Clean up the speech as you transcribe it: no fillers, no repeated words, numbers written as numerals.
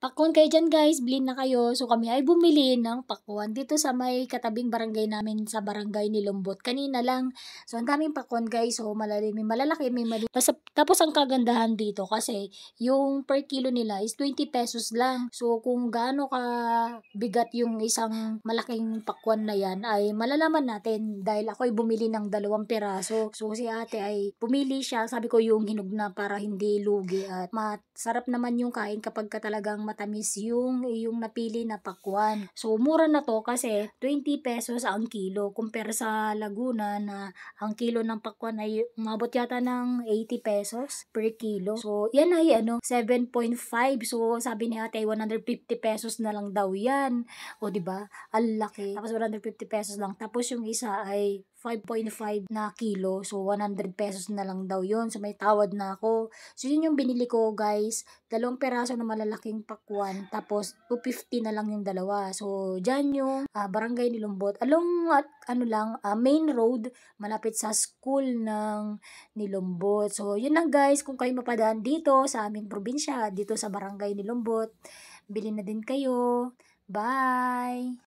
Pakwan kayo dyan guys, bilhin na kayo. So kami ay bumili ng pakwan dito sa may katabing barangay namin sa barangay ni Lumbot. Kanina lang. So ang daming pakwan guys. So malalim, may malalaki, may maliit. Tapos ang kagandahan dito kasi yung per kilo nila is 20 pesos lang. So kung gaano ka bigat yung isang malaking pakwan na yan ay malalaman natin dahil ako ay bumili ng 2 piraso. So si ate ay pumili siya. Sabi ko yung hinog na para hindi lugi at masarap naman yung kain kapag ka talagang matamis yung napili na pakwan. So, mura na to kasi 20 pesos ang kilo. Compare sa Laguna na ang kilo ng pakwan ay umabot yata ng 80 pesos per kilo. So, yan ay 7.5. So, sabi ni ate 150 pesos na lang daw yan. O, diba? Ang laki. Tapos 150 pesos lang. Tapos yung isa ay 5.5 na kilo. So, 100 pesos na lang daw yun. So, may tawad na ako. So, yun yung binili ko, guys. 2 peraso na malalaking pakwan. Tapos, 250 na lang yung dalawa. So, dyan yung barangay ni Lumbot. Along, main road, malapit sa school ng Nilumbot. So, yun lang guys. Kung kayo mapadaan dito sa aming probinsya, dito sa barangay ni Lumbot, bilhin na din kayo. Bye!